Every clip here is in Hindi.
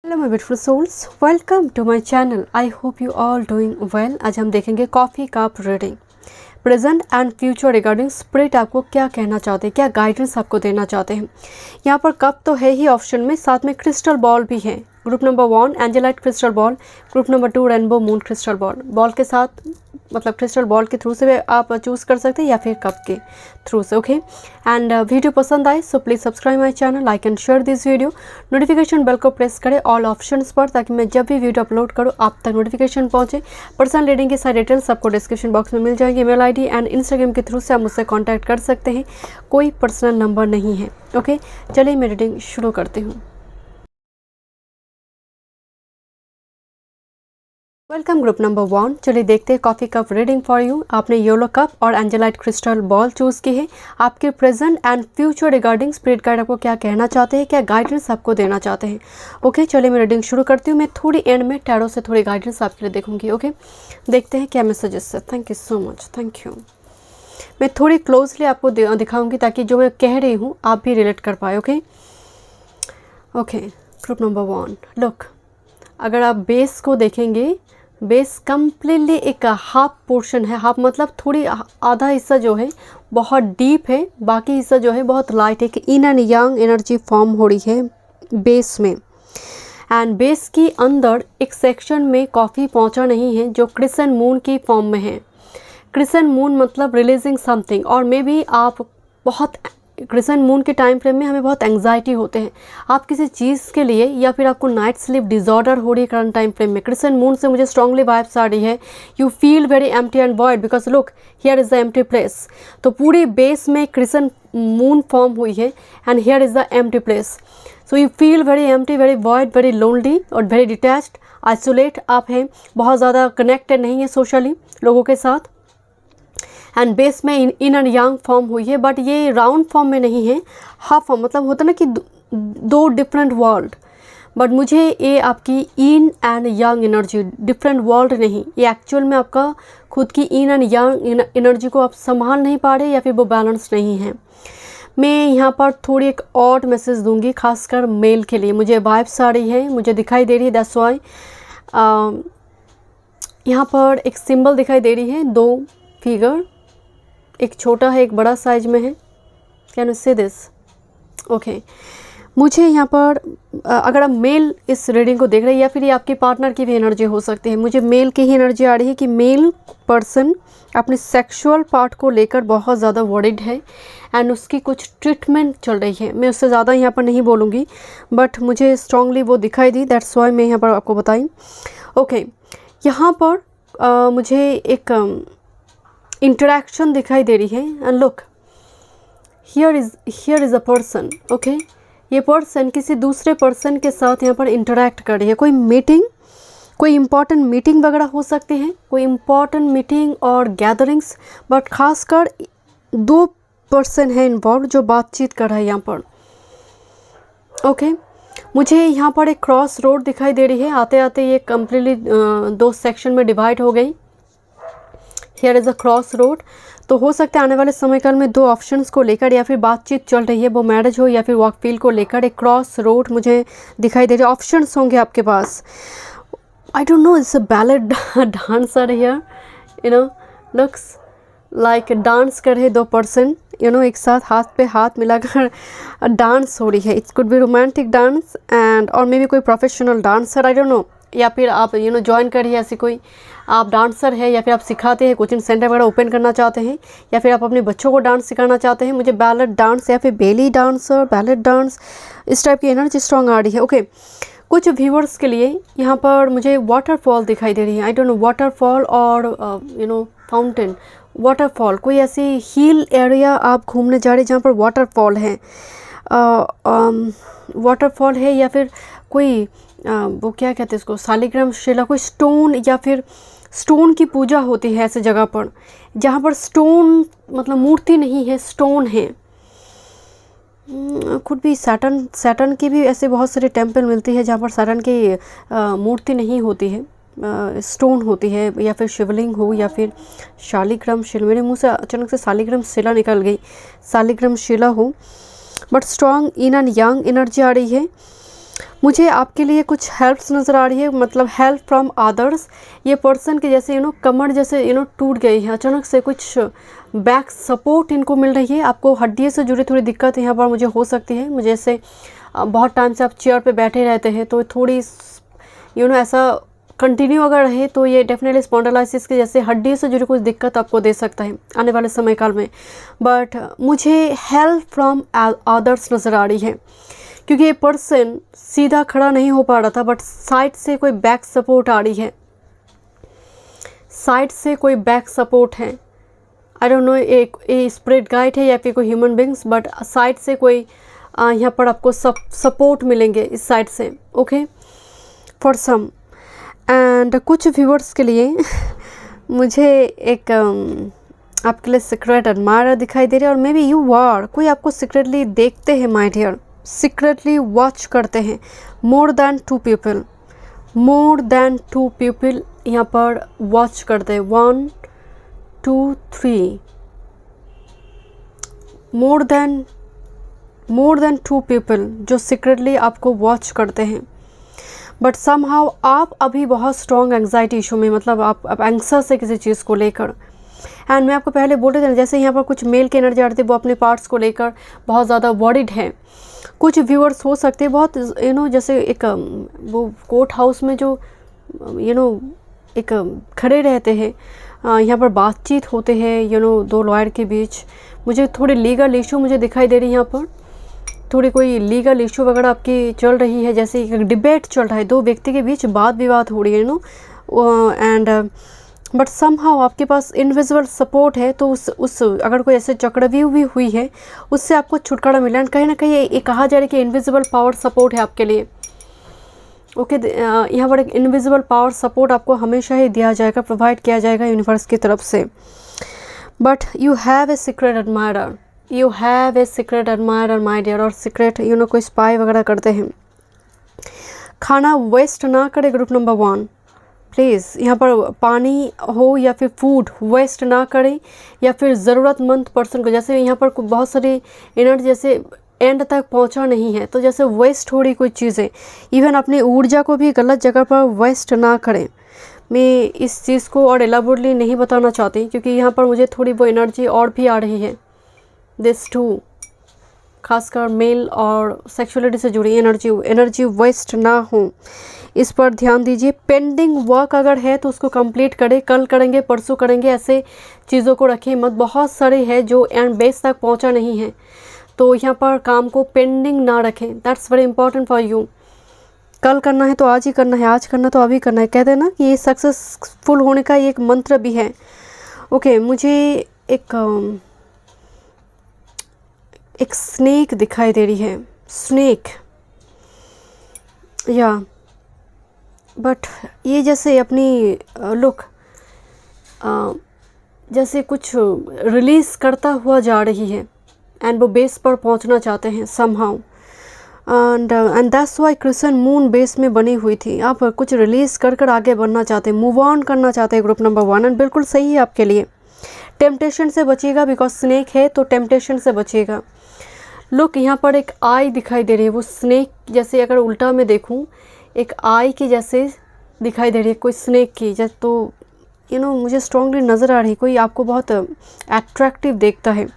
Hello my beautiful souls, welcome to my channel. I hope you all doing well. आज हम देखेंगे coffee cup reading, present and future regarding spirit आपको क्या कहना चाहते हैं, क्या गाइडेंस आपको देना चाहते हैं। यहाँ पर कप तो है ही ऑप्शन में, साथ में क्रिस्टल बॉल भी है। Group number 1 angelite crystal ball, group number 2 rainbow moon crystal ball. Ball के साथ मतलब क्रिस्टल बॉल के थ्रू से आप चूज़ कर सकते हैं या फिर कप के थ्रू से। ओके, एंड वीडियो पसंद आए so please subscribe my channel, like and share this video. Notification bell को प्रेस करें ऑल ऑप्शंस पर, ताकि मैं जब भी वीडियो अपलोड करूँ आप तक नोटिफिकेशन पहुँचे। पर्सनल रीडिंग की सारी डिटेल्स आपको डिस्क्रिप्शन बॉक्स में मिल जाएगी। ईमेल आईडी एंड इंस्टाग्राम के थ्रू से आप मुझसे कॉन्टैक्ट कर सकते हैं, कोई पर्सनल नंबर नहीं है। ओके, चलिए मैं रीडिंग शुरू करती हूँ। Welcome group number 1। चलिए देखते हैं coffee cup reading for you. आपने येलो कप और एंजेलाइट क्रिस्टल बॉल चूज़ की है। आपके present and future regarding spirit guide आपको क्या कहना चाहते हैं, क्या गाइडेंस आपको देना चाहते हैं। ओके, चलिए मैं रीडिंग शुरू करती हूँ। मैं थोड़ी एंड में टैरो से थोड़ी गाइडेंस आपके लिए देखूंगी। ओके, देखते हैं क्या मैसेजेस है। Thank you so much, thank you. मैं थोड़ी क्लोजली आपको दिखाऊंगी ताकि जो मैं कह रही हूँ आप भी रिलेट कर पाए। Okay okay, group number 1 look, अगर आप बेस को देखेंगे, बेस कम्प्लीटली एक हाफ पोर्शन है। हाफ मतलब थोड़ी आधा हिस्सा जो है बहुत डीप है, बाकी हिस्सा जो है बहुत लाइट है। एक इन एंड यांग एनर्जी फॉर्म हो रही है बेस में। एंड बेस की अंदर एक सेक्शन में कॉफ़ी पहुंचा नहीं है जो क्रिसेंट मून की फॉर्म में है। क्रिसेंट मून मतलब रिलीजिंग समथिंग, और मे बी आप बहुत क्रिसेंट मून के टाइम फ्रेम में हमें बहुत एंग्जाइटी होते हैं आप किसी चीज़ के लिए, या फिर आपको नाइट स्लीप डिसऑर्डर हो रही है करंट टाइम फ्रेम में। क्रिसेंट मून से मुझे स्ट्रांगली वाइब्स आ रही है, you feel very empty and void because look here is the empty place. तो पूरी बेस में क्रिसेंट मून फॉर्म हुई है and here is the empty place. So you feel very empty, very void, very lonely और वेरी डिटैच्ड, आइसोलेट आप हैं, बहुत ज़्यादा कनेक्टेड नहीं है सोशली लोगों के साथ। एंड बेस में इन एंड यांग फॉर्म हुई है, बट ये राउंड फॉर्म में नहीं है, हाफ फॉर्म। मतलब होता ना कि दो डिफरेंट वर्ल्ड, बट मुझे ये आपकी इन and yang energy, different world नहीं, ये एक्चुअल में आपका खुद की इन एंड यांग एनर्जी को आप संभाल नहीं पा रहे, या फिर वो बैलेंस नहीं है। मैं यहाँ पर थोड़ी एक और मैसेज दूंगी, खासकर मेल के लिए। मुझे वाइब्स आ रही है, मुझे दिखाई दे रही है, दैट्स व्हाई यहाँ पर एक सिंबल दिखाई दे रही है, दो फिगर, एक छोटा है एक बड़ा साइज में है। Can you see this? Okay, मुझे यहाँ पर अगर आप मेल इस रीडिंग को देख रहे हैं, या फिर ये आपके पार्टनर की भी एनर्जी हो सकती है, मुझे मेल की ही एनर्जी आ रही है कि मेल पर्सन अपने सेक्सुअल पार्ट को लेकर बहुत ज़्यादा वरीड है एंड उसकी कुछ ट्रीटमेंट चल रही है। मैं उससे ज़्यादा यहाँ पर नहीं बोलूँगी, बट मुझे स्ट्रांगली वो दिखाई दी, दैट्स वाई मैं यहाँ पर आपको बताई। ओके, यहाँ पर मुझे एक इंटरेक्शन दिखाई दे रही है and look here is a person. Okay, ये पर्सन किसी दूसरे पर्सन के साथ यहाँ पर इंटरेक्ट कर रही है। कोई मीटिंग, कोई इम्पॉर्टेंट मीटिंग वगैरह हो सकती है, कोई इम्पॉर्टेंट मीटिंग और गैदरिंग्स, बट खासकर दो पर्सन है इन्वॉल्व जो बातचीत कर रहा है यहाँ पर। ओके, मुझे यहाँ पर एक क्रॉस रोड दिखाई दे रही है। आते आते ये कम्प्लीटली दो सेक्शन में डिवाइड हो गई। Here is a cross road. तो हो सकता है आने वाले समय काल में दो ऑप्शंस को लेकर या फिर बातचीत चल रही है, वो मैरिज हो या फिर वर्क फील्ड को लेकर। एक क्रॉस रोड मुझे दिखाई दे रही है, ऑप्शंस होंगे आपके पास। I don't know, it's a ballet dancer here, you know, looks like dance कर रहे दो पर्सन, यू नो, एक साथ हाथ पे हाथ मिलाकर डांस हो रही है। It's could be romantic dance and और मे बी कोई professional dancer, I don't no, या फिर आप यू नो ज्वाइन करिए ऐसी कोई, आप डांसर है या फिर आप सिखाते हैं, कोचिंग सेंटर वगैरह ओपन करना चाहते हैं, या फिर आप अपने बच्चों को डांस सिखाना चाहते हैं। मुझे बैलेट डांस या फिर बेली डांसर, बैलेट डांस, इस टाइप की एनर्जी स्ट्रॉन्ग आ रही है। ओके, कुछ व्यूअर्स के लिए यहाँ पर मुझे वाटरफॉल दिखाई दे रही है। आई डोंट नो, वाटरफॉल और यू नो फाउंटेन, वाटरफॉल, कोई ऐसी हिल एरिया आप घूमने जा रहे हैं जहाँ पर वाटरफॉल है, वाटरफॉल है, या फिर कोई वो क्या कहते हैं इसको, शालिग्राम शिला, कोई स्टोन, या फिर स्टोन की पूजा होती है ऐसे जगह पर जहाँ पर स्टोन मतलब मूर्ति नहीं है, स्टोन है। कुड भी सैटर्न की भी ऐसे बहुत सारे टेम्पल मिलती है जहाँ पर सैटर्न की मूर्ति नहीं होती है, स्टोन होती है, या फिर शिवलिंग हो या फिर शालिग्राम शिला। मेरे मुंह से अचानक से शालिग्राम शिला निकल गई, शालिग्राम शिला हो, but strong yin and yang energy आ रही है। मुझे आपके लिए कुछ हेल्प्स नज़र आ रही है, मतलब हेल्प फ्रॉम अदर्स। ये पर्सन के जैसे कमर जैसे टूट गई है अचानक से, कुछ बैक सपोर्ट इनको मिल रही है। आपको हड्डी से जुड़ी थोड़ी दिक्कत यहाँ पर मुझे हो सकती है। मुझे जैसे बहुत टाइम से आप चेयर पे बैठे रहते हैं तो थोड़ी ऐसा कंटिन्यू अगर रहे तो ये डेफिनेटली स्पॉन्डिलाइसिस के जैसे हड्डी से जुड़ी कुछ दिक्कत आपको दे सकता है आने वाले समय काल में। बट मुझे हेल्प फ्रॉम अदर्स नज़र आ रही है, क्योंकि ये पर्सन सीधा खड़ा नहीं हो पा रहा था, बट साइड से कोई बैक सपोर्ट आ रही है, साइड से कोई बैक सपोर्ट है। आई डोंट नो एक स्पिरिट गाइड है या फिर कोई ह्यूमन बींग्स, बट साइड से कोई यहाँ पर आपको सपोर्ट मिलेंगे इस साइड से। ओके, फॉर सम एंड कुछ व्यूअर्स के लिए मुझे एक आपके लिए सीक्रेट एडमायरर दिखाई दे रहा है, और मे बी यू आर, कोई आपको सीक्रेटली देखते हैं माय डियर, सीक्रेटली वॉच करते हैं। More than 2 people, more than 2 people यहाँ पर वॉच करते हैं। 1 2 3, मोर देन 2 पीपल जो सीक्रेटली आपको वॉच करते हैं। बट समहाउ आप अभी बहुत स्ट्रॉन्ग एंग्जाइटी इशू में, मतलब आप एंग्सस है किसी चीज़ को लेकर। एंड मैं आपको पहले बोल रही थी जैसे यहाँ पर कुछ मेल की एनर्जी आ रही थी, वो अपने पार्ट्स को लेकर बहुत ज़्यादा वॉरिड है। कुछ व्यूअर्स हो सकते हैं बहुत जैसे एक वो कोर्ट हाउस में जो एक खड़े रहते हैं, यहाँ पर बातचीत होते हैं 2 लॉयर के बीच। मुझे थोड़ी लीगल इशू मुझे दिखाई दे रही है यहाँ पर, थोड़ी कोई लीगल इशू वगैरह आपकी चल रही है, जैसे एक डिबेट चल रहा है, 2 व्यक्ति के बीच वाद विवाद हो रही है एंड बट समहाउ आपके पास इनविजिबल सपोर्ट है। तो उस अगर कोई ऐसे चक्रव्यूह भी हुई है उससे आपको छुटकारा मिला। एंड कहीं ना कहीं ये कहा जा रहा है कि इनविजिबल पावर सपोर्ट है आपके लिए। ओके, यहाँ पर एक इनविजिबल पावर सपोर्ट आपको हमेशा ही दिया जाएगा, प्रोवाइड किया जाएगा यूनिवर्स की तरफ से। But you have a secret admirer, you have a secret admirer my dear. और सीक्रेट कोई स्पाई वगैरह करते हैं। खाना वेस्ट ना करे, ग्रुप नंबर 1 प्लीज़। यहाँ पर पानी हो या फिर फूड वेस्ट ना करें, या फिर ज़रूरतमंद पर्सन को, जैसे यहाँ पर बहुत सारी एनर्जी जैसे एंड तक पहुँचा नहीं है तो जैसे वेस्ट हो रही कोई चीज़ें, इवन अपनी ऊर्जा को भी गलत जगह पर वेस्ट ना करें। मैं इस चीज़ को और एलाबोरेटली नहीं बताना चाहती, क्योंकि यहाँ पर मुझे थोड़ी वो एनर्जी और भी आ रही है। दिस टू, खासकर मेल और सेक्सुअलिटी से जुड़ी एनर्जी वेस्ट ना हो, इस पर ध्यान दीजिए। पेंडिंग वर्क अगर है तो उसको कंप्लीट करें, कल करेंगे परसों करेंगे, ऐसे चीज़ों को रखें मत। बहुत सारे हैं जो एंड बेस तक पहुंचा नहीं है, तो यहाँ पर काम को पेंडिंग ना रखें। That's very important for you. कल करना है तो आज ही करना है, आज करना तो अभी करना है। कहते हैं ना कि ये सक्सेसफुल होने का एक मंत्र भी है। ओके, मुझे एक स्नेक दिखाई दे रही है, स्नेक या बट ये जैसे अपनी लुक जैसे कुछ रिलीज़ करता हुआ जा रही है, एंड वो बेस पर पहुंचना चाहते हैं somehow. And that's why crescent moon base में बनी हुई थी। आप कुछ रिलीज़ कर आगे बढ़ना चाहते हैं, मूव ऑन करना चाहते हैं, ग्रुप नंबर 1। एंड बिल्कुल सही है आपके लिए। टेम्पटेशन से बचिएगा, बिकॉज स्नेक है तो टेम्पटेशन से बचिएगा। लुक, यहाँ पर एक आई दिखाई दे रही है, वो स्नेक जैसे अगर उल्टा में देखूँ एक आई की जैसे दिखाई दे रही है, कोई स्नेक की जैसे। तो मुझे स्ट्रांगली नज़र आ रही है कोई आपको बहुत अट्रैक्टिव देखता है,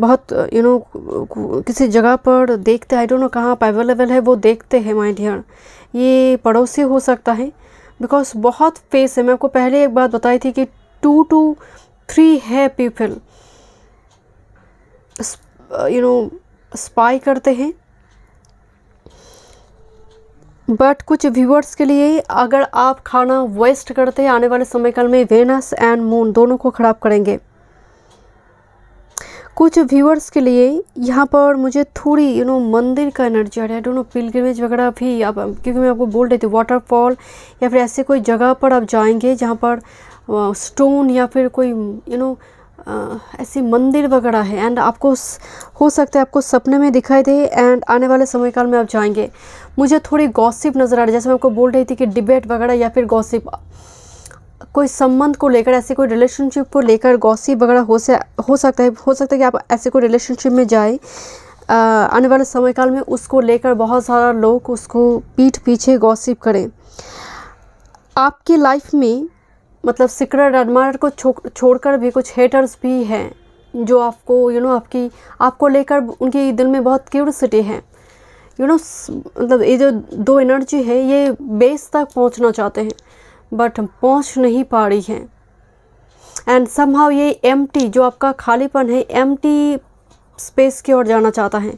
बहुत किसी जगह पर देखते हैं, आई डोंट नो कहाँ पर अवेलेबल है वो देखते हैं माय डियर। ये पड़ोसी हो सकता है, बिकॉज बहुत फेस है। मैं आपको पहले एक बात बताई थी कि 2 to 3 है पीपल स्पाई करते हैं। बट कुछ व्यूअर्स के लिए अगर आप खाना वेस्ट करते हैं, आने वाले समय काल में वेनस एंड मून दोनों को ख़राब करेंगे। कुछ व्यूअर्स के लिए यहाँ पर मुझे थोड़ी मंदिर का एनर्जी आ रहा है। डोंट नो पिलग्रिमेज वगैरह भी आप, क्योंकि मैं आपको बोल रही थी वाटरफॉल या फिर ऐसे कोई जगह पर आप जाएंगे जहाँ पर स्टोन या फिर कोई ऐसी मंदिर वगैरह है, एंड आपको हो सकता है आपको सपने में दिखाई दे, एंड आने वाले समय काल में आप जाएंगे। मुझे थोड़ी गॉसिप नज़र आ रही है, जैसे मैं आपको बोल रही थी कि डिबेट वगैरह या फिर गॉसिप, कोई संबंध को लेकर, ऐसे कोई रिलेशनशिप को लेकर गॉसिप वगैरह हो सकता है कि आप ऐसे कोई रिलेशनशिप में जाए आने वाले समय काल में उसको लेकर बहुत सारा लोग उसको पीठ पीछे गॉसिप करें। आपकी लाइफ में मतलब सीक्रेट एडमायर को छोड़कर भी कुछ हेटर्स भी हैं जो आपको आपको लेकर उनके दिल में बहुत क्यूरियोसिटी है। मतलब ये जो दो एनर्जी है ये बेस तक पहुंचना चाहते हैं बट पहुंच नहीं पा रही है। एंड समहाउ ये एम्प्टी जो आपका खालीपन है, एम्प्टी स्पेस की ओर जाना चाहता है।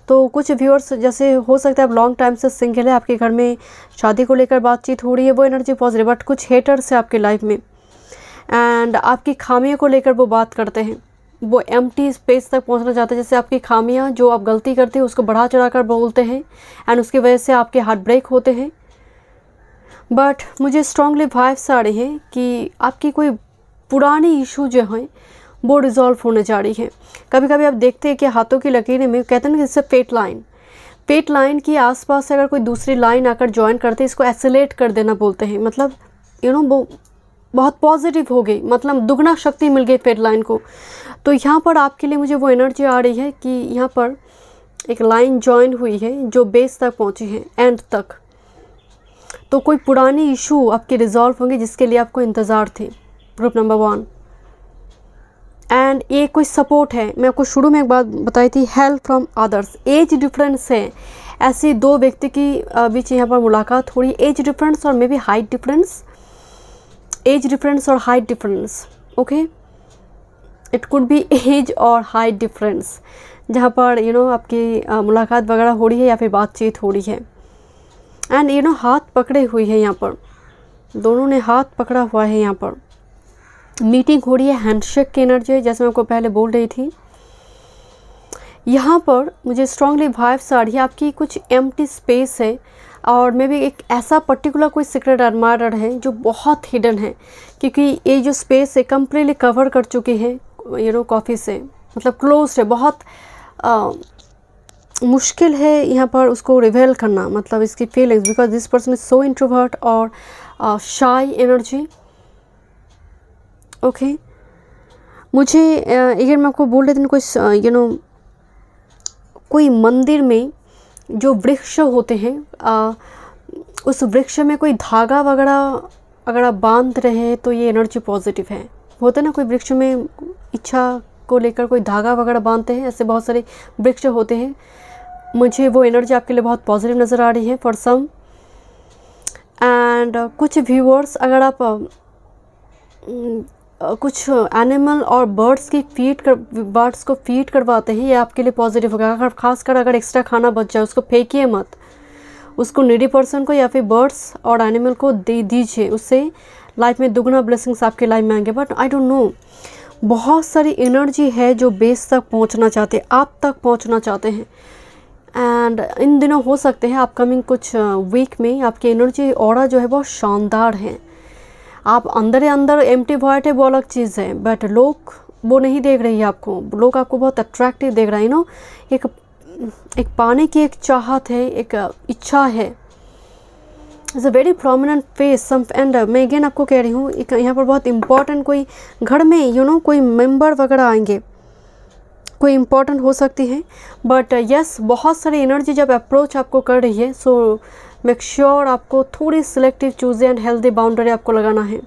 तो कुछ व्यूअर्स जैसे हो सकता है आप लॉन्ग टाइम से सिंगल है, आपके घर में शादी को लेकर बातचीत हो रही है, वो एनर्जी पॉजिटिव, बट कुछ हेटर्स है आपके लाइफ में एंड आपकी खामियों को लेकर वो बात करते हैं। वो एम्प्टी स्पेस तक पहुंचना चाहते हैं। जैसे आपकी खामियां जो आप गलती करते हैं उसको बढ़ा चढ़ा कर बोलते हैं एंड उसकी वजह से आपके हार्ट ब्रेक होते हैं। बट मुझे स्ट्रांगली वाइब्स आ रही हैं कि आपकी कोई पुरानी इशू जो हैं वो रिजॉल्व होने जा रही है। कभी कभी आप देखते हैं कि हाथों की लकीरें में कहते हैं ना जैसे फेट लाइन की आसपास से अगर कोई दूसरी लाइन आकर ज्वाइन करते हैं इसको एक्सेलेरेट कर देना बोलते हैं। मतलब वो बहुत पॉजिटिव हो गई, मतलब दुगना शक्ति मिल गई फेट लाइन को। तो यहाँ पर आपके लिए मुझे वो एनर्जी आ रही है कि यहाँ पर एक लाइन ज्वाइन हुई है जो बेस तक पहुँची है, एंड तक। तो कोई पुरानी इशू आपके रिजॉल्व होंगे जिसके लिए आपको इंतज़ार थे। ग्रुप नंबर 1 एंड ये कोई सपोर्ट है। मैं आपको शुरू में एक बात बताई थी, help from others. Age difference है, ऐसे दो व्यक्ति की बीच यहाँ पर मुलाकात हो रही है। एज डिफरेंस और maybe height difference, age difference और height difference, okay, it could be age और हाइट डिफरेंस, जहाँ पर आपकी मुलाकात वगैरह हो रही है या फिर बातचीत हो रही है। एंड हाथ पकड़े हुई है, यहाँ पर दोनों ने हाथ पकड़ा हुआ है, यहाँ पर मीटिंग हो रही है, हैंडशेक की एनर्जी है जैसे मैं आपको पहले बोल रही थी। यहाँ पर मुझे स्ट्रांगली वाइब्स आ रही है आपकी कुछ एम्प्टी स्पेस है और मे बी एक ऐसा पर्टिकुलर कोई सीक्रेट एडमायरर है जो बहुत हिडन है, क्योंकि ये जो स्पेस है कम्प्लीटली कवर कर चुकी है कॉफ़ी से, मतलब क्लोज है। बहुत मुश्किल है यहाँ पर उसको रिवेल करना, मतलब इसकी feelings, because this person is so introvert और शाई एनर्जी, ओके। मुझे अगर मैं आपको बोल रही थी कोई कोई मंदिर में जो वृक्ष होते हैं उस वृक्ष में कोई धागा वगैरह अगर आप बांध रहे हैं तो ये एनर्जी पॉजिटिव है। होता है ना कोई वृक्ष में इच्छा को लेकर कोई धागा वगैरह बांधते हैं, ऐसे बहुत सारे वृक्ष होते हैं। मुझे वो एनर्जी आपके लिए बहुत पॉजिटिव नज़र आ रही है फॉर सम। एंड कुछ व्यूअर्स अगर आप कुछ एनिमल और बर्ड्स को फीड करवाते हैं, ये आपके लिए पॉजिटिव होगा। अगर खासकर अगर एक्स्ट्रा खाना बच जाए उसको फेंकिए मत, उसको नीडी पर्सन को या फिर बर्ड्स और एनिमल को दे दीजिए, उससे लाइफ में दुगना ब्लेसिंग्स आपके लाइफ में आएंगे। बट आई डोंट नो, बहुत सारी एनर्जी है जो बेस तक पहुंचना चाहते हैं, आप तक पहुंचना चाहते हैं। एंड इन दिनों हो सकते हैं अपकमिंग कुछ वीक में आपकी एनर्जी ऑरा जो है बहुत शानदार है। आप अंदर ही अंदर एम्प्टी वॉइड है वो अलग चीज़ है, बट लोग वो नहीं देख रही है आपको, लोग आपको बहुत अट्रैक्टिव देख रहे हैं। एक पाने की एक चाहत है, एक इच्छा है, it's a very prominent face some. And मैं अगेन आपको कह रही हूँ एक यहाँ पर बहुत इंपॉर्टेंट कोई घर में कोई मेंबर वगैरह आएंगे, कोई इम्पोर्टेंट हो सकती है। बट यस, बहुत सारी एनर्जी जब अप्रोच आपको कर रही है, सो मेक श्योर आपको थोड़ी selective choose and healthy boundary आपको लगाना है।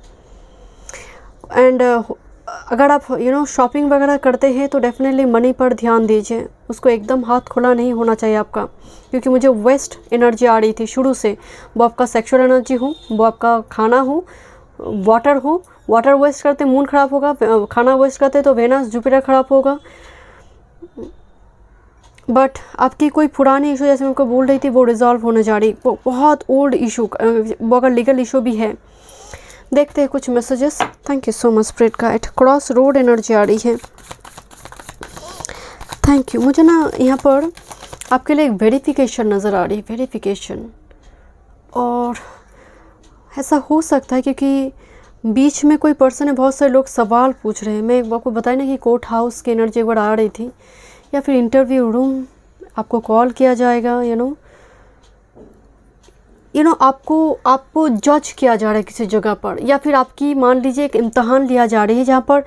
एंड अगर आप शॉपिंग वगैरह करते हैं तो डेफिनेटली मनी पर ध्यान दीजिए, उसको एकदम हाथ खुला नहीं होना चाहिए आपका, क्योंकि मुझे वेस्ट एनर्जी आ रही थी शुरू से। वो आपका सेक्सुअल एनर्जी हो, वो आपका खाना हो, वाटर हो, वाटर वेस्ट करते मून खराब होगा, खाना वेस्ट करते तो वेनस जुपिटर खराब होगा। बट आपकी कोई पुरानी इशू जैसे मैं आपको बोल रही थी वो रिजॉल्व होने जा रही, वो बहुत ओल्ड इशू, वो अगर लीगल इशू भी है। देखते हैं कुछ messages. Thank you so much spirit guide. Cross road energy आ रही है, थैंक यू। मुझे ना यहाँ पर आपके लिए एक वेरिफिकेशन नज़र आ रही है, वेरिफिकेशन। और ऐसा हो सकता है क्योंकि बीच में कोई पर्सन है, बहुत सारे लोग सवाल पूछ रहे हैं। मैं आपको बताया ना कि कोर्ट हाउस की एनर्जी एक बार आ रही थी, या फिर इंटरव्यू रूम आपको कॉल किया जाएगा, आपको जज किया जा रहा है किसी जगह पर, या फिर आपकी मान लीजिए एक इम्तहान लिया जा रही है जहाँ पर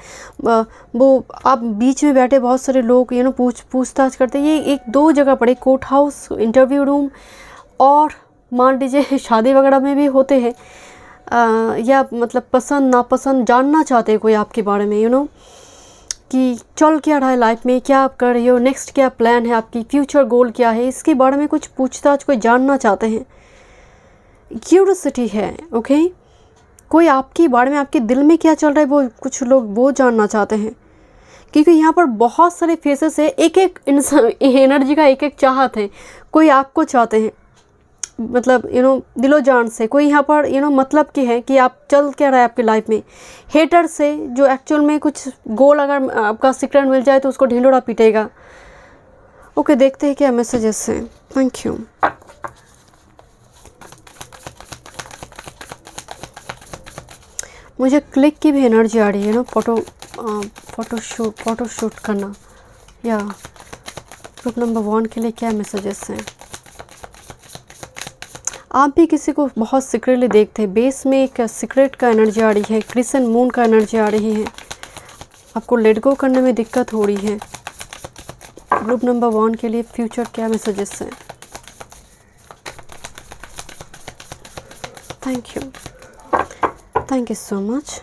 वो आप बीच में बैठे बहुत सारे लोग पूछताछ करते हैं। ये एक दो जगह पर, एक कोर्ट हाउस, इंटरव्यू रूम, और मान लीजिए शादी वगैरह में भी होते हैं, या मतलब पसंद नापसंद जानना चाहते हैं कोई आपके बारे में, कि चल क्या रहा है लाइफ में, क्या आप कर रही हो, नेक्स्ट क्या प्लान है आपकी, फ्यूचर गोल क्या है, इसके बारे में कुछ पूछताछ कोई जानना चाहते हैं, क्यूरियोसिटी है। ओके, कोई आपके बारे में, आपके दिल में क्या चल रहा है वो कुछ लोग वो जानना चाहते हैं, क्योंकि यहाँ पर बहुत सारे फेसेस है, एक एक एनर्जी का एक एक चाहत है। कोई आपको चाहते हैं मतलब दिलो जान से, कोई यहाँ पर मतलब की है कि आप चल क्या रहा है आपकी लाइफ में। हेटर से जो एक्चुअल में कुछ गोल अगर आपका सीक्रेट मिल जाए तो उसको ढिंडोरा पीटेगा। ओके, देखते हैं क्या मैसेजेस हैं। Thank you. मुझे क्लिक की भी एनर्जी आ रही है फोटोशूट करना, या ग्रुप नंबर 1 के लिए क्या मैसेजेस हैं। आप भी किसी को बहुत सीक्रेटली देखते हैं, बेस में एक सीक्रेट का एनर्जी आ रही है, क्रिसेंट मून का एनर्जी आ रही है, आपको लेट गो करने में दिक्कत हो रही है। ग्रुप नंबर 1 के लिए फ्यूचर क्या मैसेजेस हैं। Thank you so much,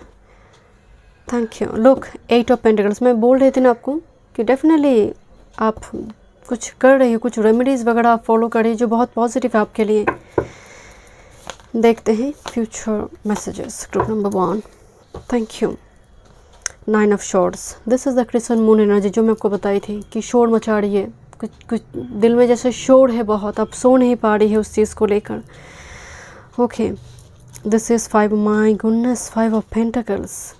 thank you. Look, 8 of pentacles, मैं बोल रही थी ना आपको कि डेफिनेटली आप कुछ कर रही हो, कुछ रेमेडीज़ वगैरह आप फॉलो कर रही हो जो बहुत पॉजिटिव है आपके लिए। देखते हैं future messages. Group number 1, thank you. 9 of shorts, this is the crescent moon energy जो मैं आपको बताई थी कि शोर मचा रही है, कुछ दिल में जैसे शोर है बहुत, आप सो नहीं पा रही है उस चीज़ को लेकर। Okay, this is 5, my goodness, 5 of pentacles,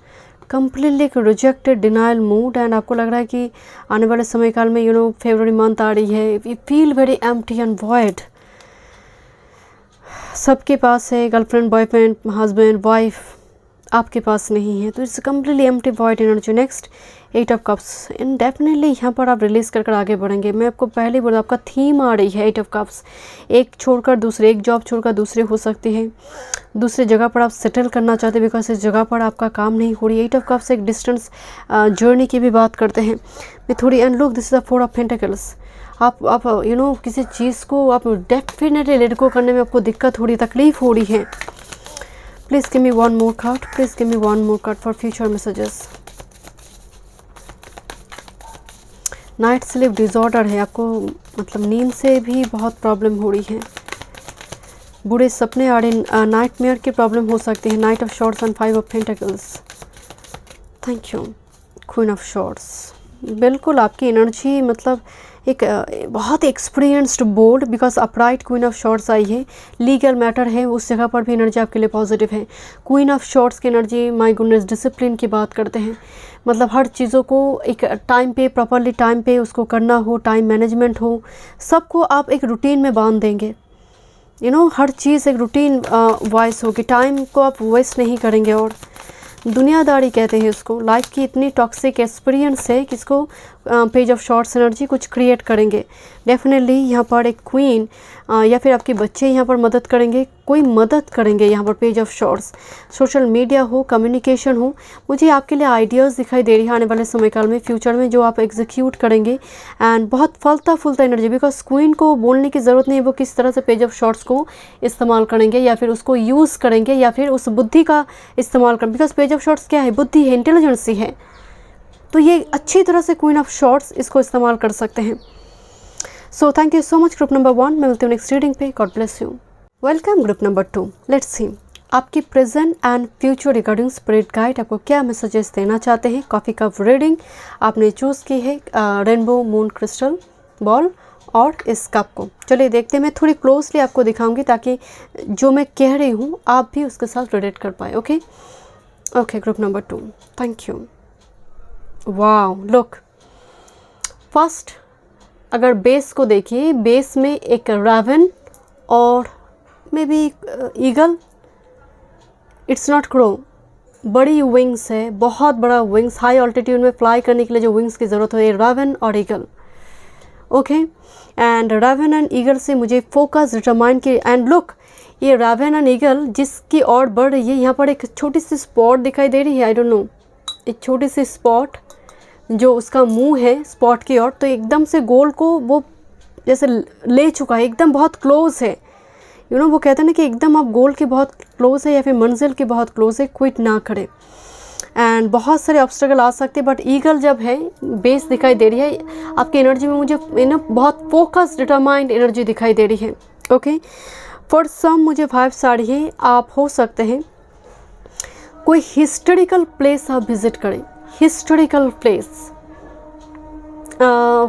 completely एक रिजेक्टेड डिनाइल मूड, एंड आपको लग रहा है कि आने वाले समय काल में फेब्रुअरी मंथ आ रही है, you feel very empty and void. सबके पास है गर्लफ्रेंड, बॉयफ्रेंड, हस्बैंड, वाइफ, आपके पास नहीं है, तो it's completely empty void energy. Next 8 of cups, in definitely यहाँ पर आप रिलीज़ कर आगे बढ़ेंगे। मैं आपको पहले ही बोला, आपका थीम आ रही है 8 ऑफ कप्स, एक छोड़कर दूसरे, एक जॉब छोड़कर दूसरे हो सकती है, दूसरी जगह पर आप सेटल करना चाहते हैं बिकॉज इस जगह पर आपका काम नहीं हो रही। 8 ऑफ कप्स एक डिस्टेंस जर्नी की भी बात करते हैं। मैं थोड़ी, and look, this is the 4 of pentacles, आप किसी चीज़ को आप डेफिनेटली लेट गो करने में आपको दिक्कत हो रही, तकलीफ़ हो रही है। Please give me one more card, please give me one more card for future messages. Night sleep disorder है, आपको मतलब नींद से भी बहुत प्रॉब्लम हो रही है, बुरे सपने आ रहे, नाइटमेयर की प्रॉब्लम हो सकती है। Knight of swords and 5 of pentacles, thank you. Queen of swords, बिल्कुल आपकी एनर्जी मतलब एक बहुत experienced, bold, because upright queen of swords आई है, लीगल मैटर है, उस जगह पर भी एनर्जी आपके लिए पॉजिटिव है। क्वीन ऑफ शॉर्ट्स की एनर्जी, माय गुडनेस, डिसिप्लिन की बात करते हैं, मतलब हर चीज़ों को एक टाइम पे, प्रॉपरली टाइम पे उसको करना हो, टाइम मैनेजमेंट हो, सबको आप एक रूटीन में बांध देंगे। हर चीज़ एक रूटीन वाइज होगी, टाइम को आप वेस्ट नहीं करेंगे। और दुनियादारी कहते हैं उसको, लाइफ की इतनी टॉक्सिक एक्सपीरियंस है कि इसको पेज ऑफ शॉर्ट्स एनर्जी कुछ क्रिएट करेंगे। डेफिनेटली यहाँ पर एक क्वीन या फिर आपके बच्चे यहाँ पर मदद करेंगे, कोई मदद करेंगे यहाँ पर page of shorts. Social media हो, कम्युनिकेशन हो, मुझे आपके लिए आइडियाज़ दिखाई दे रही है आने वाले समय काल में, फ्यूचर में, जो आप एग्जीक्यूट करेंगे। एंड बहुत फलता फूलता एनर्जी, बिकॉज क्वीन को बोलने की ज़रूरत नहीं है वो किस तरह से पेज ऑफ शॉर्ट्स को इस्तेमाल करेंगे या फिर उसको यूज़ करेंगे या फिर उस बुद्धि का इस्तेमाल करें। बिकॉज पेज ऑफ शॉर्ट्स क्या है? बुद्धि है, इंटेलिजेंस ही है। तो ये अच्छी तरह से क्वीन ऑफ शॉर्ट्स इसको इस्तेमाल कर सकते हैं। So thank you so much group number 1। मैं मिलती हूँ नेक्स्ट रीडिंग पे। God bless you. Welcome group number 2। Let's see आपकी present and future regarding spirit guide आपको क्या मैसेजेस देना चाहते हैं। कॉफ़ी कप रीडिंग आपने चूज़ की है, रेनबो मून क्रिस्टल बॉल और इस कप को। चलिए देखते हैं, मैं थोड़ी क्लोजली आपको दिखाऊंगी ताकि जो मैं कह रही हूँ आप भी उसके साथ रिलेट कर पाए। Okay okay group number 2, thank you. Wow, look, first अगर बेस को देखिए, बेस में एक रावन और may be eagle, it's not crow, बड़ी विंग्स है, बहुत बड़ा विंग्स, हाई ऑल्टीट्यूड में फ्लाई करने के लिए जो विंग्स की ज़रूरत है, रावन और eagle. Okay, and Ravan and eagle से मुझे फोकस डिटरमाइन के, एंड लुक ये रावन एंड ईगल जिसकी ओर बढ़ रही है, यहाँ पर एक छोटी सी स्पॉट दिखाई दे रही है, आई डोंट नो, एक छोटी सी स्पॉट जो उसका मुंह है स्पॉट की ओर, तो एकदम से गोल को वो जैसे ले चुका है, एकदम बहुत क्लोज है, वो कहते हैं ना कि एकदम आप गोल के बहुत क्लोज है या फिर मंजिल के बहुत क्लोज है, क्विट ना करें। एंड बहुत सारे ऑब्स्टेकल आ सकते हैं, बट ईगल जब है बेस दिखाई दे रही है आपकी एनर्जी में, मुझे बहुत फोकस डिटरमाइंड एनर्जी दिखाई दे रही है। ओके, फॉर सम मुझे वाइब्स आ रही है, आप हो सकते हैं कोई हिस्टोरिकल प्लेस आप विजिट करें, हिस्टोरिकल प्लेस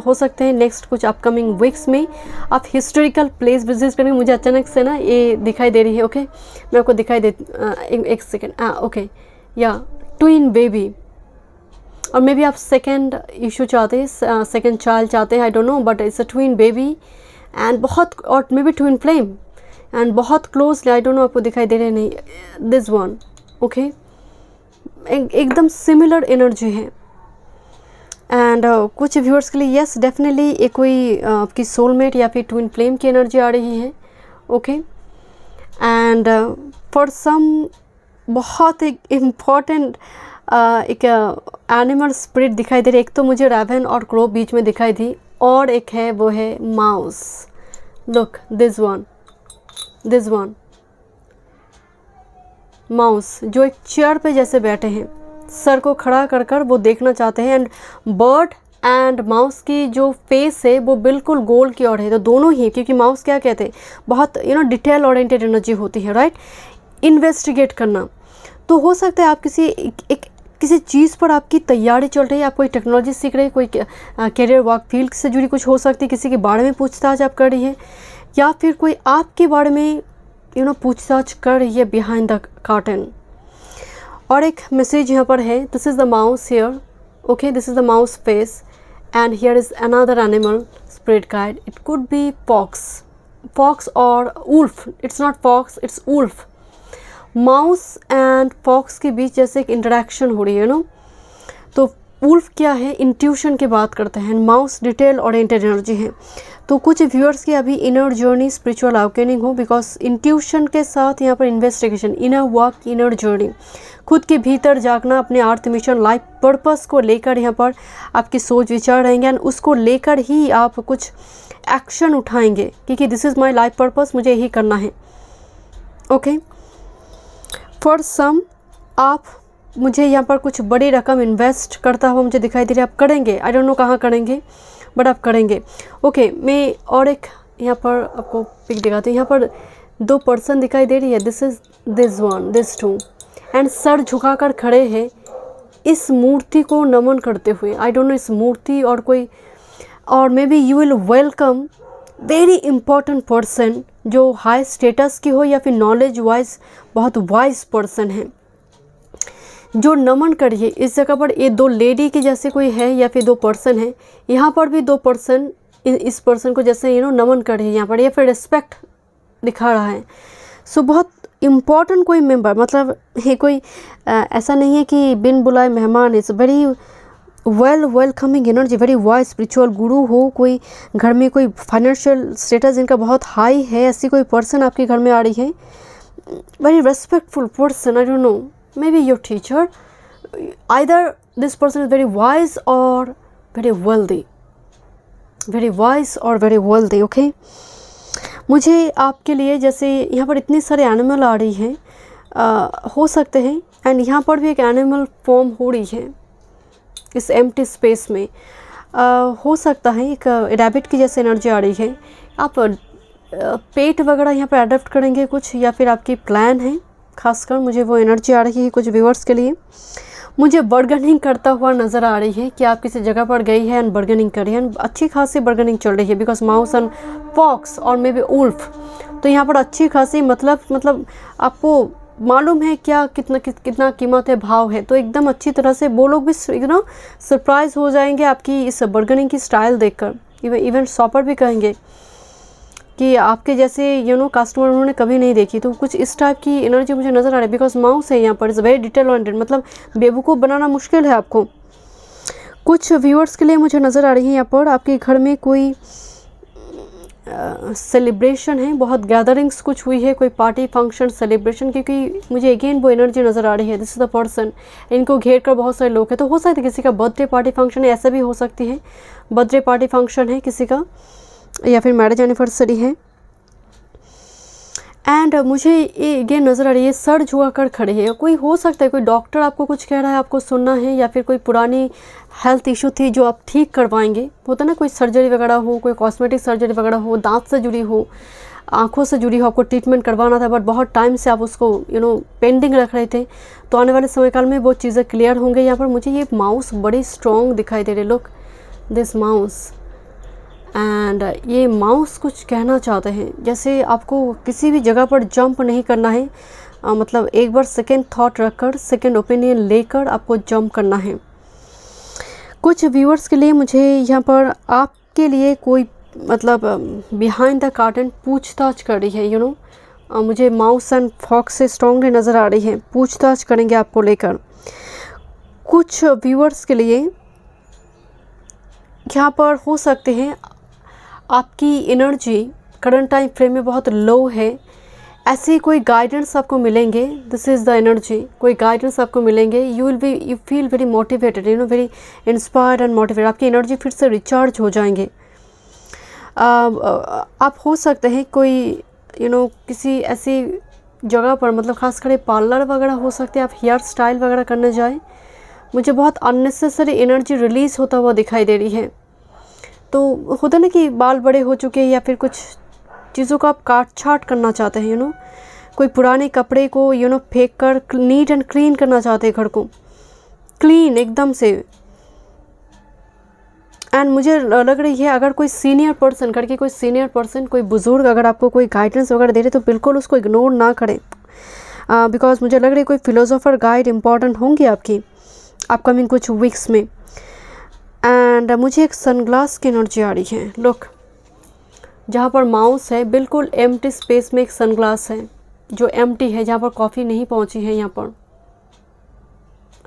हो सकते हैं नेक्स्ट कुछ अपकमिंग वीक्स में आप हिस्टोरिकल प्लेस विजिट करें। मुझे अचानक से ना ये दिखाई दे रही है। ओके, मैं आपको दिखाई दे एक सेकेंड। ओके, या ट्विन बेबी, और मे बी आप सेकेंड इशू चाहते हैं, सेकेंड चाइल्ड चाहते हैं, आई don't no, but it's a twin baby and बहुत, और may be twin flame and बहुत क्लोजली, आई डोंट नो आपको दिखाई दे रहे नहीं, दिस वन। ओके, एकदम सिमिलर एनर्जी है। एंड कुछ व्यूअर्स के लिए यस डेफिनेटली एक कोई आपकी सोलमेट या फिर ट्विन फ्लेम की एनर्जी आ रही है। ओके, एंड फॉर सम बहुत एक इम्पॉर्टेंट एक एनिमल स्पिरिट दिखाई दे रही है। एक तो मुझे रैवन और क्रो बीच में दिखाई दी, और एक है वो है mouse. Look this one mouse जो एक चेयर पे जैसे बैठे हैं, सर को खड़ा कर कर वो देखना चाहते हैं, एंड बर्ड एंड माउस की जो फेस है वो बिल्कुल गोल की ओर है। तो दोनों ही, क्योंकि माउस क्या कहते हैं, बहुत डिटेल ओरिएंटेड एनर्जी होती है, राइट, इन्वेस्टिगेट करना। तो हो सकता है आप किसी चीज़ पर आपकी तैयारी चल रही है, आप कोई टेक्नोलॉजी सीख रहे हैं, कोई कैरियर वर्क फील्ड से जुड़ी कुछ हो सकती है, किसी के बारे में पूछताछ आप कर रही है, या फिर कोई आपके बारे में पूछताछ कर रही है बिहाइंड द कर्टन। और एक मैसेज यहाँ पर है, this is the mouse here. Okay, this is the mouse face and here is another animal spirit guide. It could be fox और wolf, it's not fox, it's wolf. Mouse and fox के बीच जैसे एक इंटरेक्शन हो रही है तो वुल्फ क्या है, इंट्यूशन की बात करते हैं, माउस डिटेल ओरिएंटेड एनर्जी है। तो कुछ व्यूअर्स की अभी इनर जर्नी स्पिरिचुअल अवेकनिंग हो, बिकॉज इंट्यूशन के साथ यहाँ पर investigation, inner work, inner journey, खुद के भीतर जागना, अपने अर्थ मिशन लाइफ पर्पस को लेकर यहाँ पर आपकी सोच विचार रहेंगे, एंड उसको लेकर ही आप कुछ एक्शन उठाएंगे, क्योंकि this is my life purpose, मुझे यही करना है। ओके, फॉर सम आप, मुझे यहाँ पर कुछ बड़ी रकम इन्वेस्ट करता हुआ मुझे दिखाई दे रहा है, आप करेंगे, आई डोंट नो कहाँ करेंगे, बट आप करेंगे। ओके, मैं और एक यहाँ पर आपको पिक दिखाती हूँ। यहाँ पर 2 पर्सन दिखाई दे रही है, this is this one, this two, and सर झुकाकर खड़े हैं इस मूर्ति को नमन करते हुए। आई डोंट नो इस मूर्ति और कोई, और may be you will welcome very important person जो हाई स्टेटस की हो या फिर नॉलेज वाइज बहुत वाइज पर्सन है, जो नमन करिए। इस जगह पर ये 2 लेडी की जैसे कोई है या फिर 2 पर्सन है, यहाँ पर भी 2 पर्सन इस पर्सन को जैसे नमन कर रही है यहाँ पर, या फिर रिस्पेक्ट दिखा रहा है। सो बहुत इम्पॉर्टेंट कोई मेंबर, मतलब ये कोई ऐसा नहीं है कि बिन बुलाए मेहमान, it's very welcoming energy, very wise spiritual गुरु हो, कोई घर में कोई फाइनेंशियल स्टेटस जिनका बहुत हाई है, ऐसी कोई पर्सन आपके घर में आ रही है, very respectful person, I don't no, maybe your teacher, either this person is very wise or very wealthy, very wise or very wealthy. Okay, मुझे आपके लिए जैसे यहाँ पर इतने सारे एनिमल आ रही हैं, हो सकते हैं, एंड यहाँ पर भी एक एनिमल फॉर्म हो रही है इस एम्प्टी स्पेस में, हो सकता है एक रैबिट की जैसे एनर्जी आ रही है। आप पेट वगैरह यहाँ पर अडॉप्ट करेंगे कुछ, या फिर आपकी प्लान है, खासकर मुझे वो एनर्जी आ रही है कुछ व्यूअर्स के लिए। मुझे बर्गनिंग करता हुआ नज़र आ रही है कि आप किसी जगह पर गई है एंड बर्गनिंग करी है, अच्छी खासी बर्गनिंग चल रही है, बिकॉज माउस एंड फॉक्स और मे बी वुल्फ, तो यहाँ पर अच्छी खासी मतलब आपको मालूम है क्या कितना कीमत है, भाव है, तो एकदम अच्छी तरह से वो लोग भी सरप्राइज हो जाएंगे आपकी इस बर्गनिंग की स्टाइल देखकर। इवन शॉपर भी कहेंगे कि आपके जैसे कस्टमर उन्होंने कभी नहीं देखी, तो कुछ इस टाइप की एनर्जी मुझे नज़र आ रही है, बिकॉज माउस है यहाँ पर, इज़ वेरी डिटेल ओरिएंटेड, मतलब बेवकूफ़ बनाना मुश्किल है आपको। कुछ व्यूअर्स के लिए मुझे नज़र आ रही है यहाँ पर आपके घर में कोई सेलिब्रेशन है, बहुत गैदरिंग्स कुछ हुई है, कोई पार्टी फंक्शन सेलिब्रेशन, क्योंकि मुझे अगेन वो एनर्जी नज़र आ रही है। दिस इज़ द पर्सन, इनको घेर कर बहुत सारे लोग हैं। तो हो सकता है किसी का बर्थडे पार्टी फंक्शन है, ऐसा भी हो सकती है, बर्थडे पार्टी फंक्शन है किसी का, या फिर मैरिज एनिवर्सरी है। एंड मुझे ये नज़र आ रही है सर झुका कर खड़े हैं। कोई हो सकता है कोई डॉक्टर आपको कुछ कह रहा है, आपको सुनना है, या फिर कोई पुरानी हेल्थ इशू थी जो आप ठीक करवाएंगे। होता ना कोई सर्जरी वगैरह हो, कोई कॉस्मेटिक सर्जरी वगैरह हो, दांत से जुड़ी हो, आँखों से जुड़ी हो, आपको ट्रीटमेंट करवाना था बट बहुत टाइम से आप उसको पेंडिंग रख रहे थे। तो आने वाले समय काल में वो चीज़ें क्लियर होंगे। यहाँ पर मुझे ये माउस बड़ी स्ट्रॉन्ग दिखाई दे रही, लुक दिस माउस। एंड ये माउस कुछ कहना चाहते हैं, जैसे आपको किसी भी जगह पर जंप नहीं करना है, मतलब एक बार सेकेंड थॉट रखकर, सेकेंड ओपिनियन लेकर आपको जंप करना है। कुछ व्यूअर्स के लिए मुझे यहाँ पर आपके लिए कोई मतलब बिहाइंड द कर्टन पूछताछ कर रही है, मुझे माउस एंड फॉक्स से स्ट्रॉन्गली नज़र आ रही है, पूछताछ करेंगे आपको लेकर। कुछ व्यूअर्स के लिए यहाँ पर हो सकते हैं आपकी एनर्जी करंट टाइम फ्रेम में बहुत लो है, ऐसे कोई गाइडेंस आपको मिलेंगे। दिस इज़ द एनर्जी, कोई गाइडेंस आपको मिलेंगे। You feel very motivated, very inspired and motivated. आपकी एनर्जी फिर से रिचार्ज हो जाएंगे। आप हो सकते हैं कोई किसी ऐसी जगह पर, मतलब खासकर पार्लर वगैरह हो सकते हैं, आप हेयर स्टाइल वगैरह करने जाएं। मुझे बहुत अननेसेसरी एनर्जी रिलीज़ होता हुआ दिखाई दे रही है। तो होता ना कि बाल बड़े हो चुके हैं, या फिर कुछ चीज़ों को आप काट छाट करना चाहते हैं, कोई पुराने कपड़े को फेंक कर नीट एंड क्लीन करना चाहते हैं, घर को क्लीन एकदम से। एंड मुझे लग रही है अगर कोई सीनियर पर्सन, घर के कोई सीनियर पर्सन, कोई बुज़ुर्ग अगर आपको कोई गाइडेंस वगैरह दे रहे तो बिल्कुल उसको इग्नोर ना करें, बिकॉज मुझे लग रही है कोई फिलोसोफर गाइड इंपॉर्टेंट होंगी आपकी अपकमिंग कुछ वीक्स में। एंड मुझे एक सनग्लास की एनर्जी आ रही है, लुक जहाँ पर माउस है, बिल्कुल एम्प्टी स्पेस में एक सनग्लास है जो एम्प्टी है, जहाँ पर कॉफ़ी नहीं पहुँची है। यहाँ पर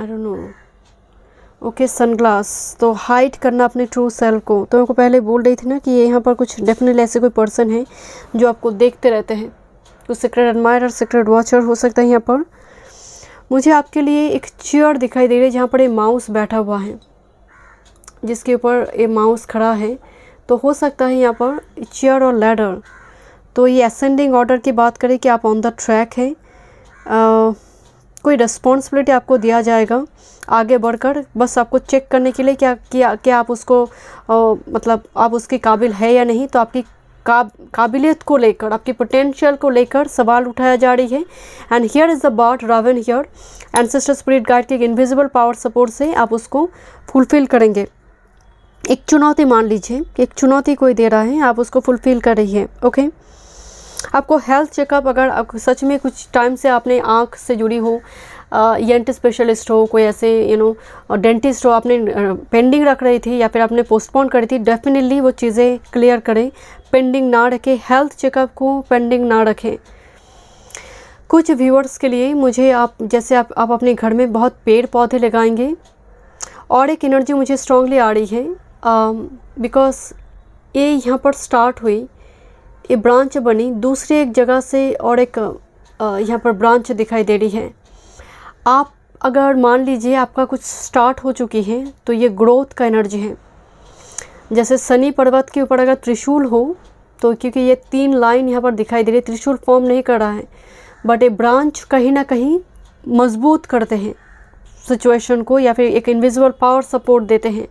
आई डोंट नो, ओके सनग्लास। तो हाइड करना अपने ट्रू सेल्फ को। तो मेरे को पहले बोल रही थी ना कि ये यहाँ पर कुछ डेफिनेटली ऐसे कोई पर्सन है जो आपको देखते रहते हैं, कुछ सीक्रेट एडमायरर, सीक्रेट वॉचर हो सकता है। यहाँ पर मुझे आपके लिए एक चेयर दिखाई दे रही है जहाँ पर ये माउस बैठा हुआ है, जिसके ऊपर ये माउस खड़ा है। तो हो सकता है यहाँ पर चेयर और लैडर। तो ये असेंडिंग ऑर्डर की बात करें कि आप ऑन द ट्रैक है, कोई रिस्पॉन्सिबिलिटी आपको दिया जाएगा आगे बढ़कर, बस आपको चेक करने के लिए क्या आप उसको मतलब आप उसके काबिल है या नहीं। तो आपकी काबिलियत को लेकर, आपकी पोटेंशियल को लेकर सवाल उठाया जा रही है। And here is the bot raven here, ancestor spirit guide के इनविजिबल पावर सपोर्ट से आप उसको फुलफ़िल करेंगे। एक चुनौती मान लीजिए कि एक चुनौती कोई दे रहा है, आप उसको फुलफ़िल कर रही है। ओके, आपको हेल्थ चेकअप, अगर आप सच में कुछ टाइम से आपने आँख से जुड़ी हो, ENT स्पेशलिस्ट हो, कोई ऐसे डेंटिस्ट हो, आपने पेंडिंग रख रही थी या फिर आपने पोस्टपोन करी थी, डेफिनेटली वो चीज़ें क्लियर करें, पेंडिंग ना रखें, हेल्थ चेकअप को पेंडिंग ना रखें। कुछ व्यूअर्स के लिए मुझे आप जैसे आप अपने घर में बहुत पेड़ पौधे लगाएंगे, और एक एनर्जी मुझे स्ट्रांगली आ रही है, बिकॉज ये यहाँ पर स्टार्ट हुई, ये ब्रांच बनी दूसरी एक जगह से, और एक यहाँ पर ब्रांच दिखाई दे रही है। आप अगर मान लीजिए आपका कुछ स्टार्ट हो चुकी है, तो ये ग्रोथ का एनर्जी है। जैसे शनि पर्वत के ऊपर अगर त्रिशूल हो, तो क्योंकि ये 3 लाइन यहाँ पर दिखाई दे रही है, त्रिशूल फॉर्म नहीं कर रहा है, बट ये ब्रांच कहीं ना कहीं मजबूत करते हैं सिचुएशन को, या फिर एक इनविजिबल पावर सपोर्ट देते हैं।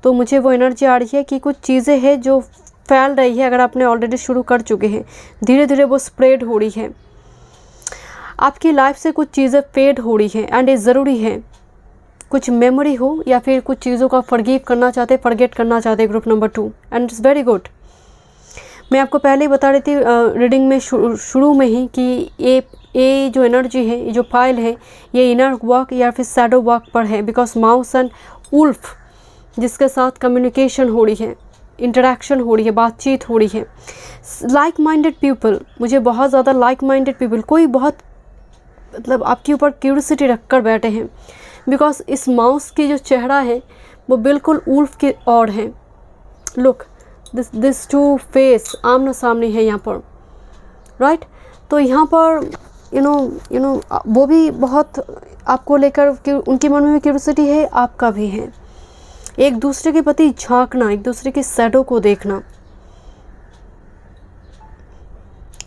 तो मुझे वो एनर्जी आ रही है कि कुछ चीज़ें हैं जो फैल रही है, अगर आपने ऑलरेडी शुरू कर चुके हैं, धीरे धीरे वो स्प्रेड हो रही है, आपकी लाइफ से कुछ चीज़ें फेड हो रही हैं। एंड ये ज़रूरी है, कुछ मेमोरी हो या फिर कुछ चीज़ों का फॉरगिव करना चाहते, फॉरगेट करना चाहते, group number 2, and it's very good. मैं आपको पहले ही बता रही थी रीडिंग में शुरू में ही कि ये जो एनर्जी है, ये जो फाइल है, ये इनर वॉक या फिर शैडो वॉक पर है, बिकॉज माउस एंड उल्फ जिसके साथ कम्युनिकेशन हो रही है, इंटरेक्शन हो रही है, बातचीत हो रही है। लाइक माइंडेड पीपल, मुझे बहुत ज़्यादा लाइक माइंडेड पीपल, कोई बहुत मतलब आपके ऊपर क्यूरियोसिटी रख कर बैठे हैं, बिकॉज इस माउस की जो चेहरा है वो बिल्कुल उल्फ की ओर है। लुक, दिस टू फेस आमना सामने है यहाँ पर, राइट। तो यहाँ पर यू नो वो भी बहुत आपको लेकर कि उनके मन में भी क्यूरियोसिटी है, आपका भी है। एक दूसरे के प्रति झांकना, एक दूसरे के शैडो को देखना।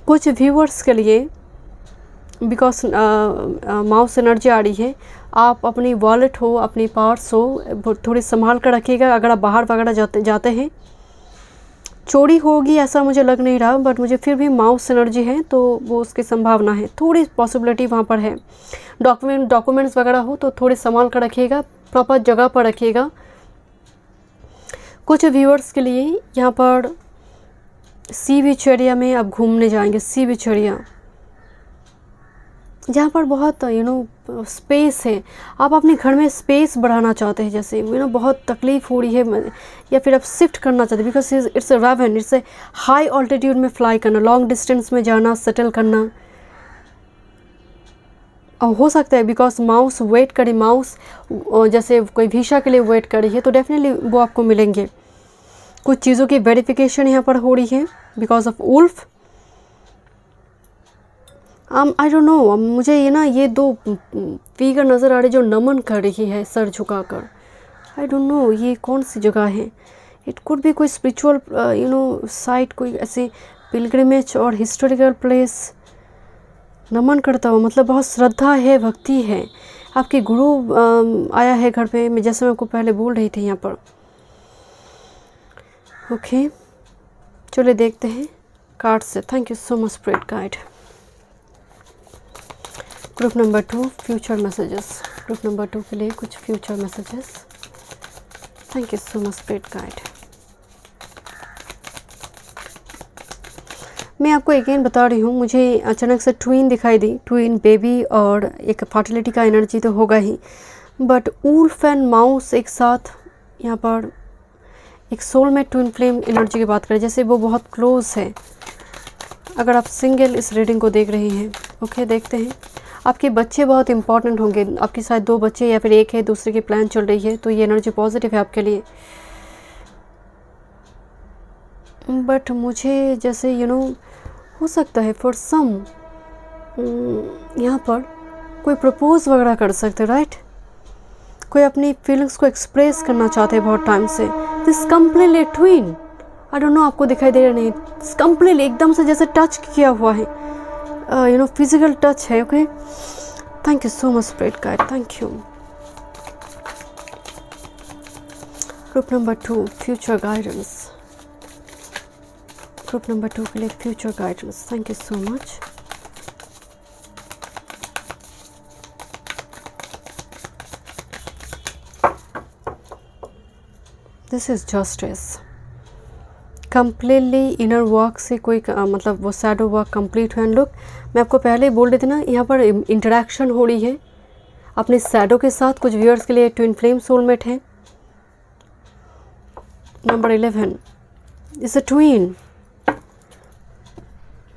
कुछ व्यूअर्स के लिए बिकॉज माउस एनर्जी आ रही है, आप अपनी वॉलेट हो, अपनी पर्स हो, थोड़ी संभाल कर रखिएगा। अगर आप बाहर वगैरह जाते हैं, चोरी होगी ऐसा मुझे लग नहीं रहा, बट मुझे फिर भी माउस एनर्जी है तो वो उसकी संभावना है, थोड़ी पॉसिबिलिटी वहाँ पर है। डॉक्यूमेंट्स वगैरह हो तो थोड़े संभाल कर रखिएगा, प्रॉपर जगह पर रखिएगा। कुछ व्यूअर्स के लिए यहाँ पर सी बीच एरिया में आप घूमने जाएंगे, सी बीच एरिया जहाँ पर बहुत स्पेस है। आप अपने घर में स्पेस बढ़ाना चाहते हैं, जैसे बहुत तकलीफ़ हो रही है, या फिर आप शिफ्ट करना चाहते हैं, because it's a raven, it's a high altitude में फ्लाई करना, लॉन्ग डिस्टेंस में जाना, सेटल करना। और हो सकता है बिकॉज माउस वेट करे, माउस जैसे कोई वीसा के लिए वेट करी है, तो डेफिनेटली वो आपको मिलेंगे। कुछ चीज़ों की वेरिफिकेशन यहाँ पर हो रही है because of wolf. I don't know, मुझे ये दो फिगर नज़र आ रही जो नमन कर रही है सर झुकाकर। आई डोंट नो ये कौन सी जगह है। इट कुड बी कोई स्पिरिचुअल साइट, कोई ऐसे पिलग्रिमेज और हिस्टोरिकल प्लेस। नमन करता हो मतलब बहुत श्रद्धा है, भक्ति है। आपके गुरु आया है घर पे, मैं जैसे मैं आपको पहले बोल रही थी यहाँ पर। ओके, चलिए देखते हैं कार्ड से। Thank you so much spirit guide. Group number 2 future messages. Group number 2 के लिए कुछ future messages. Thank you so much spirit guide. मैं आपको अगेन बता रही हूँ, मुझे अचानक से ट्विन दिखाई दी, ट्विन बेबी और एक फर्टिलिटी का एनर्जी तो होगा ही, बट वुल्फ एंड माउस एक साथ यहाँ पर एक सोलमेट ट्विन फ्लेम एनर्जी की बात करें, जैसे वो बहुत क्लोज है। अगर आप सिंगल इस रीडिंग को देख रही हैं, ओके, देखते हैं। आपके बच्चे बहुत इंपॉर्टेंट होंगे, आपके साथ 2 बच्चे या फिर एक है, दूसरे की प्लान चल रही है, तो ये एनर्जी पॉजिटिव है आपके लिए। बट मुझे जैसे हो सकता है फॉर सम यहाँ पर कोई प्रपोज वगैरह कर सकते हैं, राइट। कोई अपनी फीलिंग्स को एक्सप्रेस करना चाहते हैं बहुत टाइम से। This completely twin, I don't no आपको दिखाई दे रहा नहीं, कम्प्लीटली एकदम से जैसे टच किया हुआ है, फिजिकल टच है। Okay, thank you so much spirit guide, thank you. Group number 2 future guidance. Group number 2 के लिए future guidance. Thank you so much. This is justice. Completely inner work से कोई मतलब वो शैडो वर्क कंप्लीट हुआ। लुक, मैं आपको पहले ही बोल रही थी ना, यहाँ पर इंटरेक्शन हो रही है अपने शैडो के साथ। कुछ व्यूअर्स के लिए ट्विन फ्लेम सोलमेट है। नंबर 11 इज अ ट्विन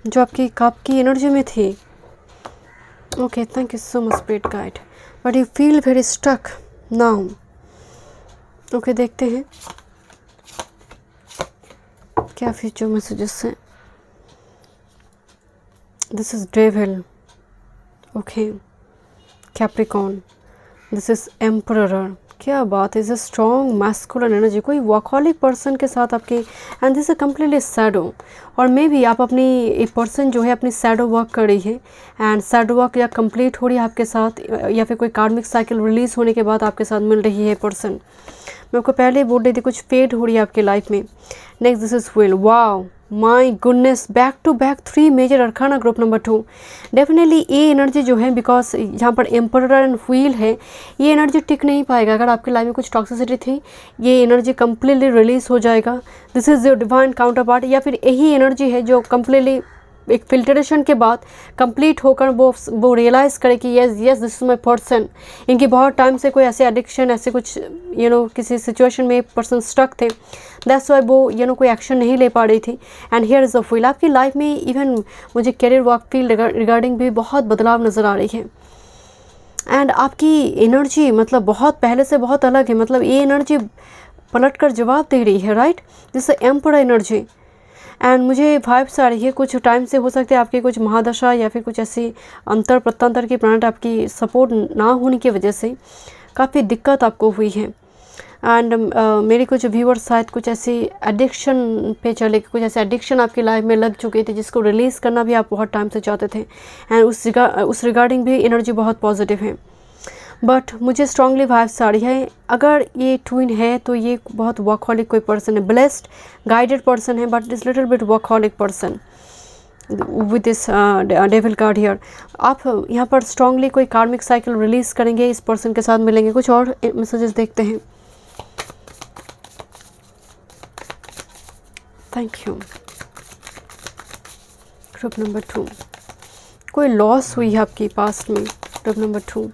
जो आपकी एनर्जी में थी। Okay, thank you so much spirit guide, but you feel very stuck now. Okay, देखते हैं क्या फ्यूचर मैसेजेस हैं। This is devil, okay, Capricorn, this is emperor. क्या बात है, is a strong masculine energy, कोई वर्कहॉलिक पर्सन के साथ आपके, and this is completely shadow. और मे भी आप अपनी एक पर्सन जो है अपनी शैडो वर्क कर रही है, एंड शैडो वर्क या कंप्लीट हो रही है आपके साथ, या फिर कोई कार्मिक साइकिल रिलीज होने के बाद आपके साथ मिल रही है पर्सन। मैं आपको पहले ही बोल रही थी कुछ फेड हो रही है आपकी लाइफ में। Next this is wheel. Wow my goodness, back to back 3 major arcana group number 2। Definitely ये एनर्जी जो है, बिकॉज यहाँ पर एम्परर एंड व्हील है, ये एनर्जी टिक नहीं पाएगा। अगर आपकी लाइफ में कुछ टॉक्सिसिटी थी, ये एनर्जी कम्प्लीटली रिलीज हो जाएगा। This is your divine counter part, या फिर यही एनर्जी है जो कम्प्लीटली एक फिल्ट्रेशन के बाद कंप्लीट होकर वो रियलाइज़ करे कि yes this is my person. इनकी बहुत टाइम से कोई ऐसे एडिक्शन, ऐसे कुछ किसी सिचुएशन में पर्सन स्टक थे, दैट्स वाई वो कोई एक्शन नहीं ले पा रही थी। And here is a feel. आपकी लाइफ में इवन मुझे करियर वर्क फील्ड रिगार्डिंग भी बहुत बदलाव नज़र आ रही है। एंड आपकी एनर्जी मतलब बहुत पहले से बहुत अलग है। मतलब ये एनर्जी पलट कर जवाब दे रही है, right. This emperor energy and मुझे वाइब्स आ रही है कुछ टाइम से, हो सकता है आपकी कुछ महादशा या फिर कुछ ऐसी अंतर प्रत्यंतर की प्लानेट आपकी सपोर्ट ना होने की वजह से काफ़ी दिक्कत आपको हुई है। एंड मेरे कुछ व्यूअर्स शायद कुछ ऐसी एडिक्शन पे चले, कुछ ऐसे एडिक्शन आपकी लाइफ में लग चुके थे जिसको रिलीज़ करना भी आप बहुत टाइम से चाहते थे, एंड उस रिगार्डिंग भी एनर्जी बहुत पॉजिटिव है। बट मुझे स्ट्रांगली वाइब्स आ रही है, अगर ये ट्विन है तो ये बहुत वर्कहॉलिक कोई पर्सन है, ब्लेस्ड गाइडेड पर्सन है, but is little bit workaholic person with this devil card here. आप यहाँ पर स्ट्रांगली कोई कार्मिक साइकिल रिलीज़ करेंगे, इस पर्सन के साथ मिलेंगे। कुछ और मैसेजेस देखते हैं। Thank you. ग्रुप नंबर 2, कोई लॉस हुई है आपकी पास्ट में। ग्रुप नंबर 2,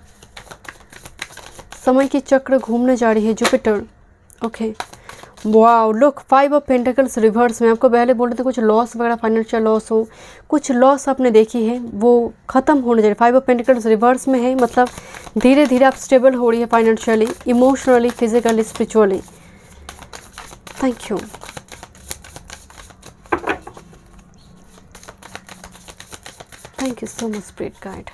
समय की चक्र घूमने जा रही है, Jupiter. Okay, wow, look 5 of pentacles reverse में। आपको पहले बोल रहे थे कुछ लॉस वगैरह, फाइनेंशियल लॉस हो, कुछ लॉस आपने देखी है वो ख़त्म होने जा रही है। 5 ऑफ पेंटिकल्स रिवर्स में है, मतलब धीरे धीरे आप स्टेबल हो रही है financially, emotionally, physically, spiritually. Thank you. Thank you so much spirit guide.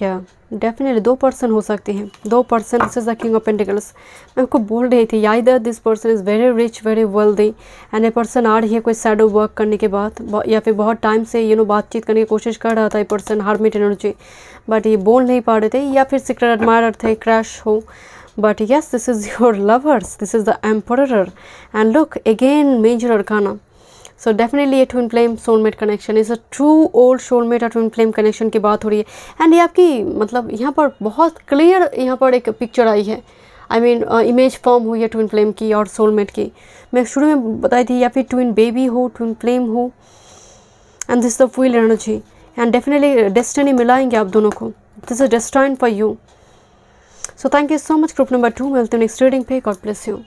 या डेफिनेटली 2 पर्सन हो सकते हैं, 2 person. This is the king of pentacles. मैं आपको बोल रही थी, either this person is very rich, very wealthy, and a person आ रही है कोई शैडो वर्क करने के बाद, या फिर बहुत टाइम से बातचीत करने की कोशिश कर रहा था ये पर्सन, हार्मिट एनर्जी, बट ये बोल नहीं पा रहे थे, या फिर सीक्रेट एडमायरर थे, क्रैश हो। But yes, this is your lovers, this is the emperor, and look again major arcana. So definitely ये twin flame soulmate connection is a true old soulmate और ट्विन फ्लेम कनेक्शन की बात हो रही है। एंड ये आपकी मतलब यहाँ पर बहुत क्लियर यहाँ पर एक पिक्चर आई है, आई मीन इमेज फॉर्म हुई है ट्विन फ्लेम की और सोलमेट की। मैं शुरू में बताई थी, या फिर ट्विन बेबी हो, ट्विन फ्लेम हो, and this the full energy, and definitely destiny मिलाएंगे आप दोनों को। This is destined for you. So thank you so much group number 2। मिलते हैं नेक्स्ट रीडिंग पे। God bless you.